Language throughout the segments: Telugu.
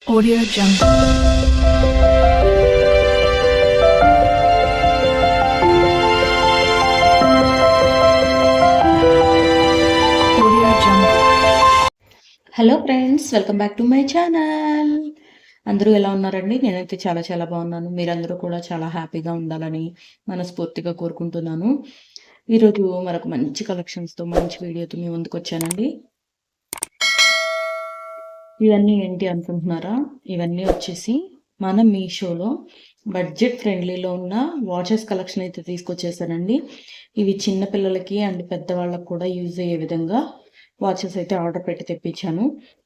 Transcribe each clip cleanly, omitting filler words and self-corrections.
Audio Jungle. Hello friends, welcome back to my channel. అందరూ ఎలా ఉన్నారండి? నేనైతే చాలా చాలా బాగున్నాను. మీరందరూ కూడా చాలా హ్యాపీగా ఉండాలని మనస్ఫూర్తిగా కోరుకుంటున్నాను. ఈరోజు మరొక మంచి కలెక్షన్స్తో మంచి వీడియోతో మీ ముందుకు వచ్చానండి. ఇవన్నీ ఏంటి అనుకుంటున్నారా? ఇవన్నీ వచ్చేసి మన మీషోలో బడ్జెట్ ఫ్రెండ్లీలో ఉన్న వాచెస్ కలెక్షన్ అయితే తీసుకొచ్చేసానండి. ఇవి చిన్న పిల్లలకి అండ్ పెద్దవాళ్ళకి కూడా యూజ్ అయ్యే విధంగా వాచెస్ అయితే ఆర్డర్ పెట్టి తెప్పించాను.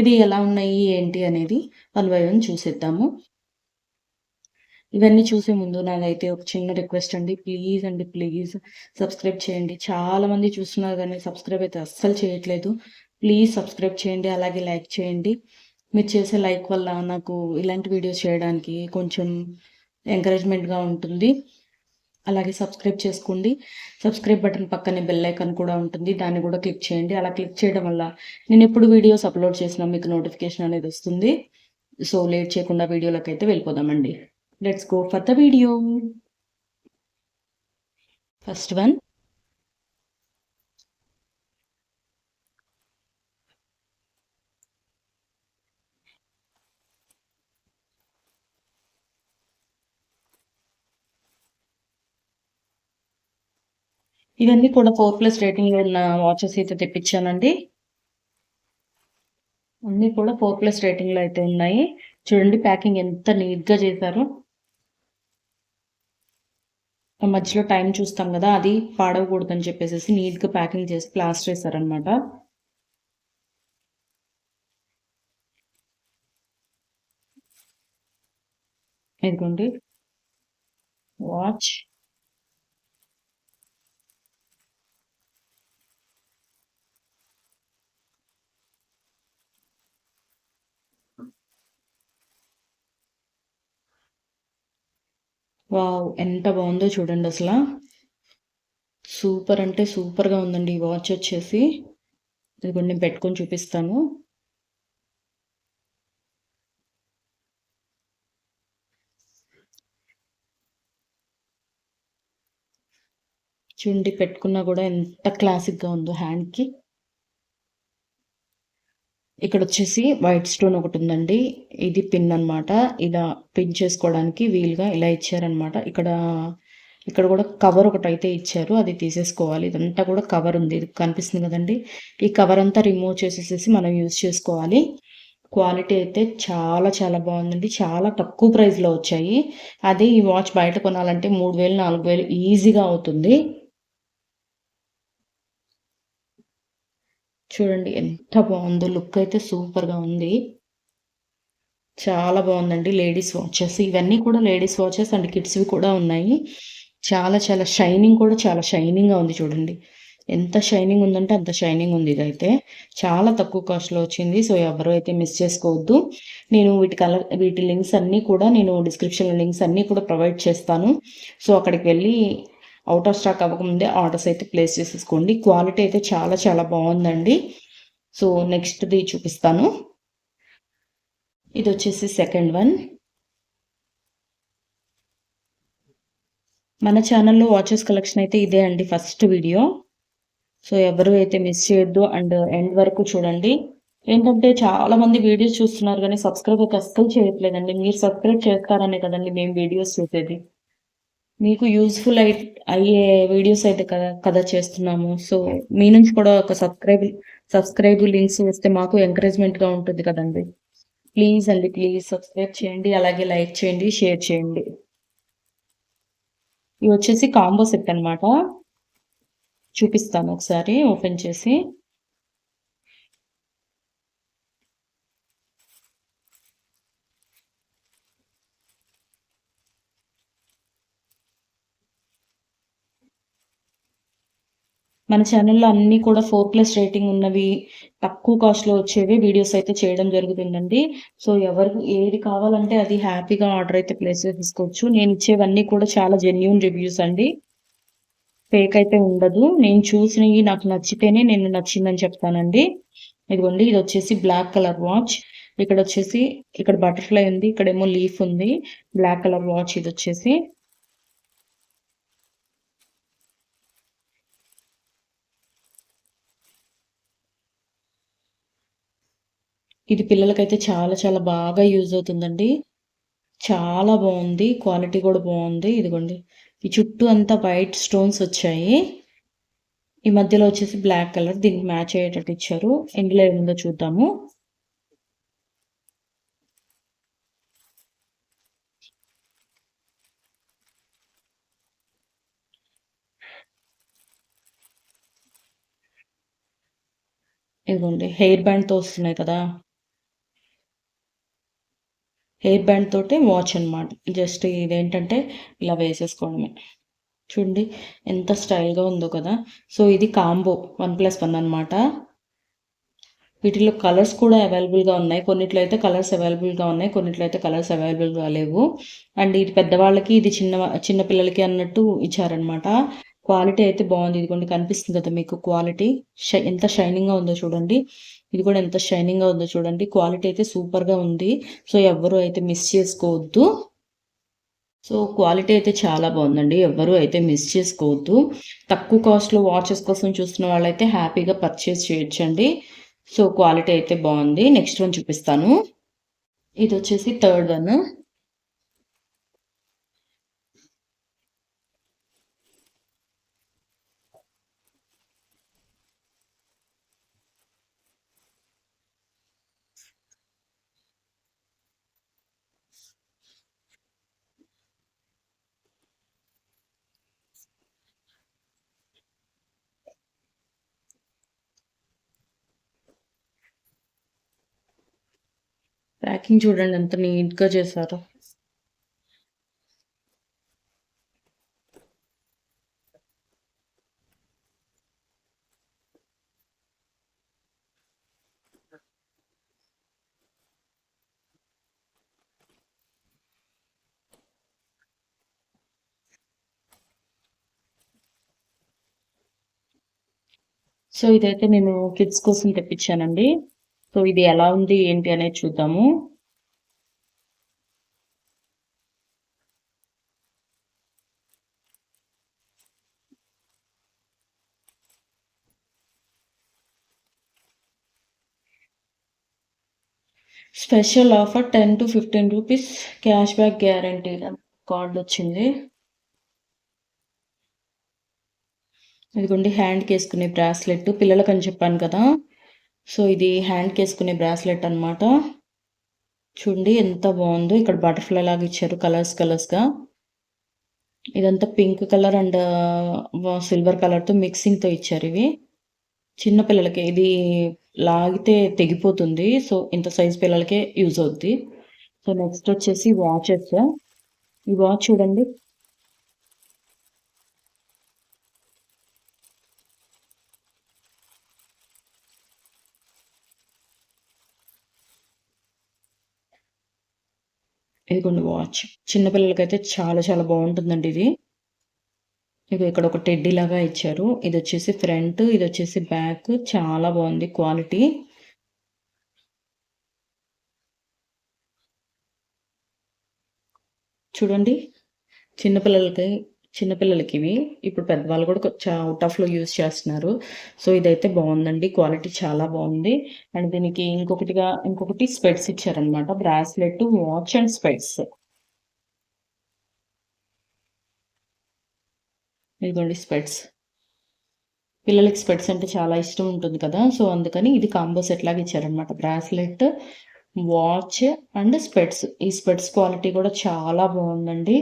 ఇది ఎలా ఉన్నాయి ఏంటి అనేది వన్ బై వన్ చూసేద్దాము. ఇవన్నీ చూసే ముందు నాదైతే ఒక చిన్న రిక్వెస్ట్ అండి, ప్లీజ్ సబ్స్క్రైబ్ చేయండి. చాలా మంది చూస్తున్నారు కానీ సబ్స్క్రైబ్ అయితే అస్సలు చేయట్లేదు. ప్లీజ్ సబ్స్క్రైబ్ చేయండి, అలాగే లైక్ చేయండి. మీరు చేసే లైక్ వల్ల నాకు ఇలాంటి వీడియోస్ చేయడానికి కొంచెం ఎంకరేజ్మెంట్గా ఉంటుంది. అలాగే సబ్స్క్రైబ్ చేసుకోండి. సబ్స్క్రైబ్ బటన్ పక్కనే బెల్ ఐకాన్ కూడా ఉంటుంది, దాన్ని కూడా క్లిక్ చేయండి. అలా క్లిక్ చేయడం వల్ల నేను ఎప్పుడు వీడియోస్ అప్లోడ్ చేసినా మీకు నోటిఫికేషన్ అనేది వస్తుంది. సో లేట్ చేయకుండా వీడియోలోకి అయితే వెళ్ళిపోదామండి. Let's go for the video. First one, ఇవన్నీ కూడా 4+ రేటింగ్ ఉన్న వాచెస్ అయితే తెప్పించానండి. అన్నీ కూడా 4+ రేటింగ్లో అయితే ఉన్నాయి. చూడండి ప్యాకింగ్ ఎంత నీట్గా చేశారు. మధ్యలో టైం చూస్తాం కదా, అది పాడవకూడదని చెప్పేసి నీట్గా ప్యాకింగ్ చేసి ప్లాస్టర్ వేశారనమాట. ఇదిగోండి వాచ్. వావ్, ఎంత బాగుందో చూడండి అసలు. సూపర్ అంటే సూపర్గా ఉందండి ఈ వాచ్ వచ్చేసి. ఇదిగోండి నేను పెట్టుకొని చూపిస్తాను. చూడండి పెట్టుకున్నా కూడా ఎంత క్లాసిక్గా ఉందో హ్యాండ్కి. ఇక్కడ వచ్చేసి వైట్ స్టోన్ ఒకటి ఉందండి. ఇది పిన్ అనమాట. ఇలా పిన్ చేసుకోవడానికి వీలుగా ఇలా ఇచ్చారనమాట. ఇక్కడ కూడా కవర్ ఒకటి అయితే ఇచ్చారు, అది తీసేసుకోవాలి. ఇదంతా కూడా కవర్ ఉంది, ఇది కనిపిస్తుంది కదండి. ఈ కవర్ అంతా రిమూవ్ చేసేసేసి మనం యూజ్ చేసుకోవాలి. క్వాలిటీ అయితే చాలా చాలా బాగుందండి. చాలా తక్కువ ప్రైస్లో వచ్చాయి. అదే ఈ వాచ్ బయట కొనాలంటే 3000 4000 ఈజీగా అవుతుంది. చూడండి ఎంత బాగుందో, లుక్ అయితే సూపర్గా ఉంది. చాలా బాగుందండి. లేడీస్ వాచెస్ ఇవన్నీ కూడా లేడీస్ వాచెస్ అండ్ కిడ్స్వి కూడా ఉన్నాయి. చాలా చాలా షైనింగ్ కూడా చాలా షైనింగ్గా ఉంది. చూడండి ఎంత షైనింగ్ ఉందంటే అంత షైనింగ్ ఉంది. ఇదైతే చాలా తక్కువ కాస్ట్లో వచ్చింది. సో ఎవరు అయితే మిస్ చేసుకోవద్దు. నేను వీటి లింక్స్ అన్నీ కూడా నేను డిస్క్రిప్షన్లో లింక్స్ అన్నీ కూడా ప్రొవైడ్ చేస్తాను. సో అక్కడికి వెళ్ళి అవుట్ ఆఫ్ స్టాక్ అవ్వకముందే ఆర్డర్స్ అయితే ప్లేస్ చేసేసుకోండి. క్వాలిటీ అయితే చాలా చాలా బాగుందండి. సో నెక్స్ట్ది చూపిస్తాను. ఇది వచ్చేసి సెకండ్ వన్. మన ఛానల్లో వాచెస్ కలెక్షన్ అయితే ఇదే అండి ఫస్ట్ వీడియో. సో ఎవరు అయితే మిస్ చేయొద్దు అండ్ ఎండ్ వరకు చూడండి. ఏంటంటే చాలా మంది వీడియోస్ చూస్తున్నారు కానీ సబ్స్క్రైబ్ అయితే అస్సలు చేయట్లేదండి. మీరు సబ్స్క్రైబ్ చేస్తారనే కదండి మేము వీడియోస్ చూసేది. మీకు యూస్ఫుల్ అయ్యే వీడియోస్ అయితే కదా చేస్తున్నాము. సో మీ నుంచి కూడా ఒక సబ్స్క్రైబ్ లింక్స్ వస్తే మాకు ఎంకరేజ్మెంట్గా ఉంటుంది కదండి. ప్లీజ్ అండి, ప్లీజ్ సబ్స్క్రైబ్ చేయండి, అలాగే లైక్ చేయండి, షేర్ చేయండి. ఇవి వచ్చేసి కాంబో సెట్ అనమాట. చూపిస్తాను ఒకసారి ఓపెన్ చేసి. మన ఛానల్లో అన్నీ కూడా 4+ రేటింగ్ ఉన్నవి, తక్కువ కాస్ట్లో వచ్చేవి వీడియోస్ అయితే చేయడం జరుగుతుందండి. సో ఎవరికి ఏది కావాలంటే అది హ్యాపీగా ఆర్డర్ అయితే ప్లేస్ చేసుకోవచ్చు. నేను ఇచ్చేవన్నీ కూడా చాలా జెన్యూన్ రివ్యూస్ అండి, ఫేక్ అయితే ఉండదు. నేను చూసినవి నాకు నచ్చితేనే నేను నచ్చిందని చెప్తానండి. ఇదిగోండి ఇది వచ్చేసి బ్లాక్ కలర్ వాచ్. ఇక్కడ వచ్చేసి ఇక్కడ బటర్ఫ్లై ఉంది, ఇక్కడేమో లీఫ్ ఉంది. బ్లాక్ కలర్ వాచ్ ఇది వచ్చేసి. ఇది పిల్లలకైతే చాలా చాలా బాగా యూజ్ అవుతుందండి. చాలా బాగుంది, క్వాలిటీ కూడా బాగుంది. ఇదిగోండి ఈ చుట్టూ అంతా వైట్ స్టోన్స్ వచ్చాయి. ఈ మధ్యలో వచ్చేసి బ్లాక్ కలర్ దీనికి మ్యాచ్ అయ్యేటట్టు ఇచ్చారు. ఇందులో ఏముందో చూద్దాము. ఇదిగోండి హెయిర్ బ్యాండ్తో వస్తున్నాయి కదా, హెయిర్ బ్యాండ్ తోటి వాచ్ అనమాట. జస్ట్ ఇదేంటంటే ఇలా వేసేసుకోవడమే. చూడండి ఎంత స్టైల్గా ఉందో కదా. సో ఇది కాంబో 1+1 అనమాట. వీటిలో కలర్స్ కూడా అవైలబుల్గా ఉన్నాయి. కొన్నిట్లో అయితే కలర్స్ అవైలబుల్గా ఉన్నాయి, కొన్నిట్లో అయితే కలర్స్ అవైలబుల్గా లేవు. అండ్ ఇది పెద్దవాళ్ళకి, ఇది చిన్న పిల్లలకి అన్నట్టు ఇచ్చారనమాట. క్వాలిటీ అయితే బాగుంది. ఇదిగోండి కనిపిస్తుంది కదా మీకు క్వాలిటీ, ఎంత షైనింగ్గా ఉందో చూడండి. ఇది కూడా ఎంత షైనింగ్గా ఉందో చూడండి. క్వాలిటీ అయితే సూపర్గా ఉంది. సో ఎవ్వరూ అయితే మిస్ చేసుకోవద్దు. సో క్వాలిటీ అయితే చాలా బాగుందండి, ఎవ్వరూ అయితే మిస్ చేసుకోవద్దు. తక్కువ కాస్ట్లో వాచెస్ కోసం చూస్తున్న వాళ్ళైతే హ్యాపీగా పర్చేస్ చేయొచ్చండి. సో క్వాలిటీ అయితే బాగుంది. నెక్స్ట్ వన్ చూపిస్తాను. ఇది వచ్చేసి థర్డ్ వన్. ప్యాకింగ్ చూడండి ఎంత నీట్గా చేశారో. సో ఇదైతే నేను కిడ్స్ కోసం తెప్పించానండి. సో ఇది ఎలా ఉంది ఏంటి అనేది చూద్దాము. Special offer 10 to 15 rupees cash back guarantee card వచ్చింది. ఇదిగోండి హ్యాండ్కి వేసుకునే బ్రాస్లెట్, పిల్లలకు అని చెప్పాను కదా. సో ఇది హ్యాండ్కి వేసుకునే బ్రాస్లెట్ అనమాట. చూడండి ఎంత బాగుందో. ఇక్కడ బటర్ఫ్లై లాగా ఇచ్చారు కలర్స్గా. ఇదంతా పింక్ కలర్ అండ్ సిల్వర్ కలర్తో మిక్సింగ్తో ఇచ్చారు ఇవి. చిన్న పిల్లలకి ఇది లాగితే తెగిపోతుంది. సో ఇంత సైజ్ పిల్లలకే యూజ్ అవుద్ది. సో నెక్స్ట్ వచ్చేసి వాచెస్. ఈ వాచ్ చూడండి. ఇదిగోండి వాచ్. చిన్నపిల్లలకైతే చాలా చాలా బాగుంటుందండి ఇది. ఇది ఇక్కడ ఒక టెడ్డీ లాగా ఇచ్చారు. ఇది వచ్చేసి ఫ్రంట్, ఇది వచ్చేసి బ్యాక్. చాలా బాగుంది క్వాలిటీ. చూడండి చిన్నపిల్లలకి చిన్నపిల్లలకి ఇవి ఇప్పుడు పెద్దవాళ్ళు కూడా అవుట్ ఆఫ్లో యూజ్ చేస్తున్నారు. సో ఇదైతే బాగుందండి, క్వాలిటీ చాలా బాగుంది. అండ్ దీనికి ఇంకొకటి స్పెట్స్ ఇచ్చారనమాట. బ్రాస్లెట్, వాచ్ అండ్ స్పెట్స్. ఇదిగోండి స్పెట్స్. పిల్లలకి స్పెట్స్ అంటే చాలా ఇష్టం ఉంటుంది కదా. సో అందుకని ఇది కాంబో సెట్ లాగా ఇచ్చారనమాట. బ్రాస్లెట్, వాచ్ అండ్ స్పెట్స్. ఈ స్పెట్స్ క్వాలిటీ కూడా చాలా బాగుందండి.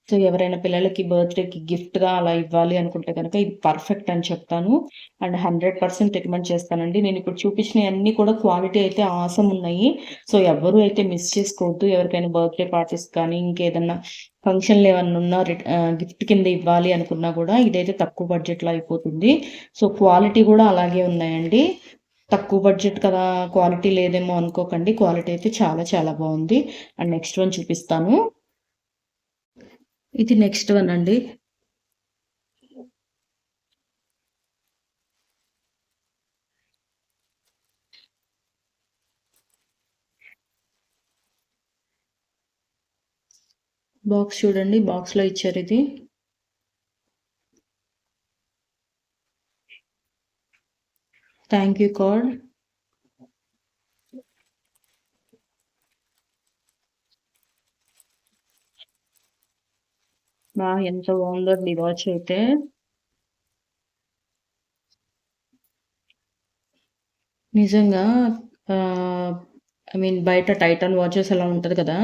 సో ఎవరైనా పిల్లలకి బర్త్డేకి గిఫ్ట్గా అలా ఇవ్వాలి అనుకుంటే కనుక ఇది పర్ఫెక్ట్ అని చెప్తాను. అండ్ 100% రికమెండ్ చేస్తానండి. నేను ఇప్పుడు చూపించినవన్నీ కూడా క్వాలిటీ అయితే ఆసమ్ ఉన్నాయి. సో ఎవ్వరూ అయితే మిస్ చేసుకోవద్దు. ఎవరికైనా బర్త్డే పార్టీస్ కానీ ఇంకేదన్నా ఫంక్షన్లు ఏమన్నా ఉన్నా గిఫ్ట్ కింద ఇవ్వాలి అనుకున్నా కూడా ఇదైతే తక్కువ బడ్జెట్లో అయిపోతుంది. సో క్వాలిటీ కూడా అలాగే ఉన్నాయండి. తక్కువ బడ్జెట్ కదా, క్వాలిటీ లేదేమో అనుకోకండి. క్వాలిటీ అయితే చాలా చాలా బాగుంది. అండ్ నెక్స్ట్ వన్ చూపిస్తాను. ఇది నెక్స్ట్ వన్ అండి. బాక్స్ చూడండి, బాక్స్లో ఇచ్చారు ఇది. Thank you card. ఎంత బాగుందండి వాచ్ అయితే. నిజంగా ఐ మీన్ బయట టైటాన్ వాచెస్ అలా ఉంటుంది కదా,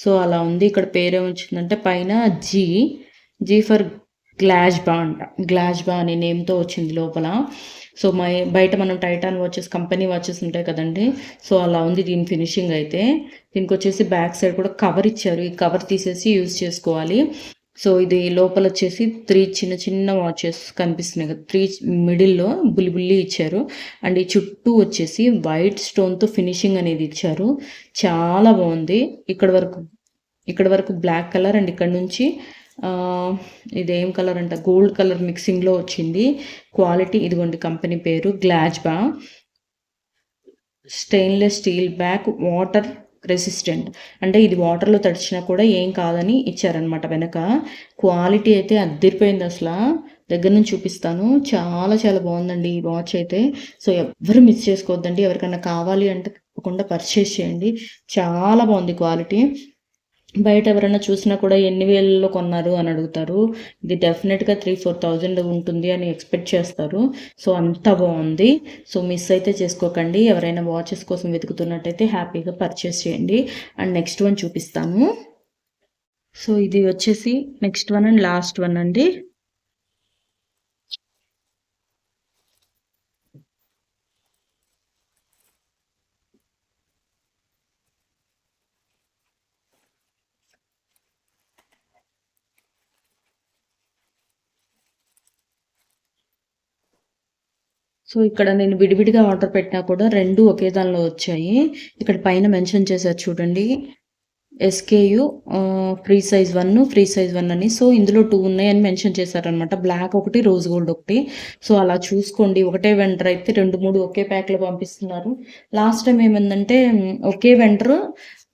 సో అలా ఉంది. ఇక్కడ పేరేమొచ్చిందంటే పైన జీ జీ ఫర్ గ్లాజ్బా అంట. గ్లాజ్బా అనే నేమ్తో వచ్చింది లోపల. సో బయట మనం టైటాన్ వాచెస్, కంపెనీ వాచెస్ ఉంటాయి కదండి, సో అలా ఉంది దీని ఫినిషింగ్ అయితే. దీనికి వచ్చేసి బ్యాక్ సైడ్ కూడా కవర్ ఇచ్చారు, ఈ కవర్ తీసేసి యూజ్ చేసుకోవాలి. సో ఇది లోపల వచ్చేసి 3 చిన్న చిన్న వాచెస్ కనిపిస్తున్నాయి కదా, 3 మిడిల్లో బుల్లి ఇచ్చారు. అండ్ ఈ చుట్టూ వచ్చేసి వైట్ స్టోన్తో ఫినిషింగ్ అనేది ఇచ్చారు. చాలా బాగుంది. ఇక్కడ వరకు బ్లాక్ కలర్, అండ్ ఇక్కడ నుంచి ఇదేం కలర్ అంట, గోల్డ్ కలర్ మిక్సింగ్లో వచ్చింది. క్వాలిటీ ఇదిగోండి, కంపెనీ పేరు Glazba. Stainless steel back, water resistant, అంటే ఇది వాటర్లో తడిచినా కూడా ఏం కాదని ఇచ్చారనమాట వెనక. క్వాలిటీ అయితే అద్దరిపోయింది అసలు. దగ్గర నుంచి చూపిస్తాను. చాలా చాలా బాగుందండి ఈ వాచ్ అయితే. సో ఎవ్వరు మిస్ చేసుకోవద్దండి. ఎవరికైనా కావాలి అంటే తప్పకుండా పర్చేస్ చేయండి. చాలా బాగుంది క్వాలిటీ. బయట ఎవరైనా చూసినా కూడా ఎన్ని వేలలో కొన్నారు అని అడుగుతారు. ఇది డెఫినెట్గా 3-4 thousand ఉంటుంది అని ఎక్స్పెక్ట్ చేస్తారు. సో అంత బాగుంది. సో మిస్ అయితే చేసుకోకండి. ఎవరైనా వాచెస్ కోసం వెతుకుతున్నట్టయితే హ్యాపీగా పర్చేస్ చేయండి. అండ్ నెక్స్ట్ వన్ చూపిస్తాను. సో ఇది వచ్చేసి next one and last one అండి. సో ఇక్కడ నేను విడివిడిగా ఆర్డర్ పెట్టినా కూడా 2 ఒకే దానిలో వచ్చాయి. ఇక్కడ పైన మెన్షన్ చేశారు చూడండి, SKU free size 1, free size 1 అని. సో ఇందులో 2 ఉన్నాయని మెన్షన్ చేశారనమాట. బ్లాక్ ఒకటి, రోజ్ గోల్డ్ ఒకటి. సో అలా చూసుకోండి. ఒకటే వెండర్ అయితే 2-3 ఒకే ప్యాక్లో పంపిస్తున్నారు. లాస్ట్ టైం ఏమైందంటే ఒకే వెండర్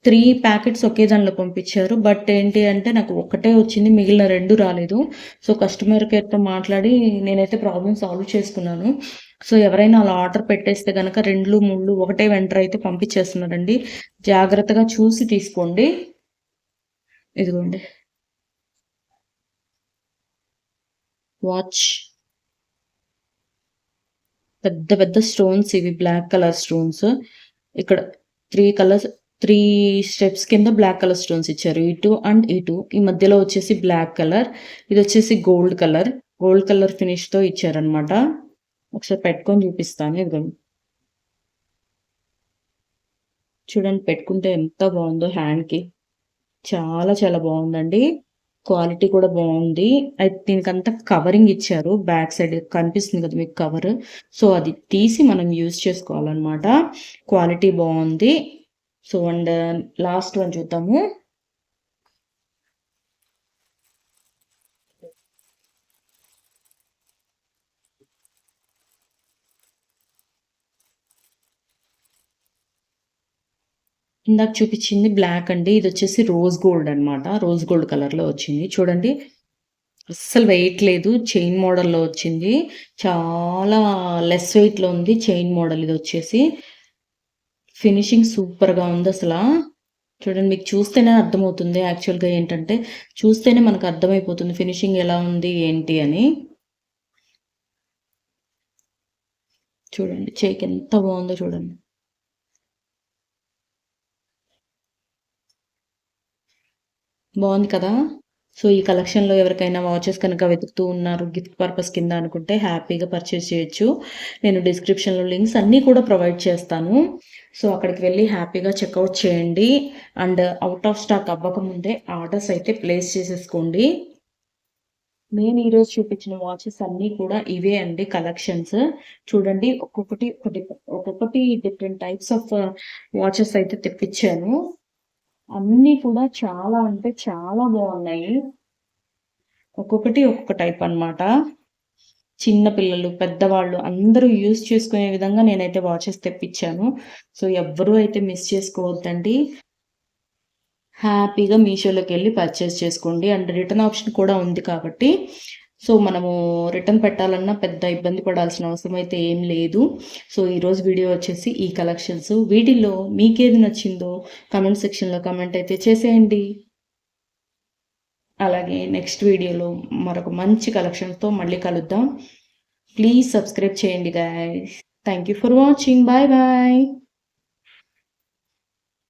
3 ప్యాకెట్స్ ఒకే దానిలో పంపించారు. బట్ ఏంటి అంటే నాకు ఒక్కటే వచ్చింది, మిగిలిన 2 రాలేదు. సో కస్టమర్ కేర్తో మాట్లాడి నేనైతే ప్రాబ్లమ్ సాల్వ్ చేసుకున్నాను. సో ఎవరైనా అలా ఆర్డర్ పెట్టేస్తే కనుక 2-3 ఒకటే వెంటర్ అయితే పంపించేస్తున్నారండి. జాగ్రత్తగా చూసి తీసుకోండి. ఇదిగోండి వాచ్, పెద్ద పెద్ద స్టోన్స్ ఇవి, బ్లాక్ కలర్ స్టోన్స్. ఇక్కడ 3 స్టెప్స్ కింద బ్లాక్ కలర్ స్టోన్స్ ఇచ్చారు, ఇటు అండ్ ఇటు. ఈ మధ్యలో వచ్చేసి బ్లాక్ కలర్, ఇది వచ్చేసి గోల్డ్ కలర్ ఫినిష్తో ఇచ్చారనమాట. ఒకసారి పెట్టుకొని చూపిస్తాను. ఇదిగోండి చూడండి, పెట్టుకుంటే ఎంత బాగుందో హ్యాండ్కి. చాలా చాలా బాగుందండి. క్వాలిటీ కూడా బాగుంది. అయితే దీనికంతా కవరింగ్ ఇచ్చారు. బ్యాక్ సైడ్ కనిపిస్తుంది కదా మీకు కవర్. సో అది తీసి మనం యూజ్ చేసుకోవాలన్నమాట. క్వాలిటీ బాగుంది. సో అండ్ లాస్ట్ వన్ చూద్దాము. ఇందాక చూపించింది బ్లాక్ అండి, ఇది వచ్చేసి రోజ్ గోల్డ్ అనమాట. రోజ్ గోల్డ్ కలర్లో వచ్చింది చూడండి. అస్సలు వెయిట్ లేదు, చైన్ మోడల్లో వచ్చింది. చాలా లెస్ వెయిట్లో ఉంది చైన్ మోడల్. ఇది వచ్చేసి ఫినిషింగ్ సూపర్గా ఉంది అసలు. చూడండి, మీకు చూస్తేనే అర్థమవుతుంది. యాక్చువల్గా ఏంటంటే చూస్తేనే మనకు అర్థమైపోతుంది ఫినిషింగ్ ఎలా ఉంది ఏంటి అని. చూడండి చేయికి ఎంత బాగుందో చూడండి. బాగుంది కదా. సో ఈ కలెక్షన్లో ఎవరికైనా వాచెస్ కనుక వెతుకుతూ ఉన్నారు గిఫ్ట్ పర్పస్ కింద అనుకుంటే హ్యాపీగా పర్చేస్ చేయొచ్చు. నేను డిస్క్రిప్షన్లో లింక్స్ అన్నీ కూడా ప్రొవైడ్ చేస్తాను. సో అక్కడికి వెళ్ళి హ్యాపీగా చెక్అవుట్ చేయండి. అండ్ అవుట్ ఆఫ్ స్టాక్ అవ్వకముందే ఆర్డర్స్ అయితే ప్లేస్ చేసేసుకోండి. నేను ఈరోజు చూపించిన వాచెస్ అన్నీ కూడా ఇవే అండి కలెక్షన్స్. చూడండి, ఒక్కొక్కటి డిఫరెంట్ టైప్స్ ఆఫ్ వాచెస్ అయితే తెప్పించాను. అన్నీ కూడా చాలా అంటే చాలా బాగున్నాయి. ఒక్కొక్కటి ఒక్కొక్క టైప్ అన్నమాట. చిన్న పిల్లలు, పెద్దవాళ్ళు అందరూ యూజ్ చేసుకునే విధంగా నేనైతే వాచెస్ తెప్పించాను. సో ఎవ్వరూ అయితే మిస్ చేసుకోవద్దండి. హ్యాపీగా మీషోలోకి వెళ్ళి పర్చేస్ చేసుకోండి. అండ్ రిటర్న్ ఆప్షన్ కూడా ఉంది కాబట్టి సో మనము రిటర్న్ పెట్టాలన్నా పెద్ద ఇబ్బంది పడాల్సిన అవసరం అయితే ఏం లేదు. సో ఈరోజు వీడియో వచ్చేసి ఈ కలెక్షన్స్. వీటిల్లో మీకేది నచ్చిందో కమెంట్ సెక్షన్లో కమెంట్ అయితే చేసేయండి. అలాగే నెక్స్ట్ వీడియోలో మరొక మంచి కలెక్షన్తో మళ్ళీ కలుద్దాం. ప్లీజ్ సబ్స్క్రైబ్ చేయండి guys. Thank you for watching. Bye bye.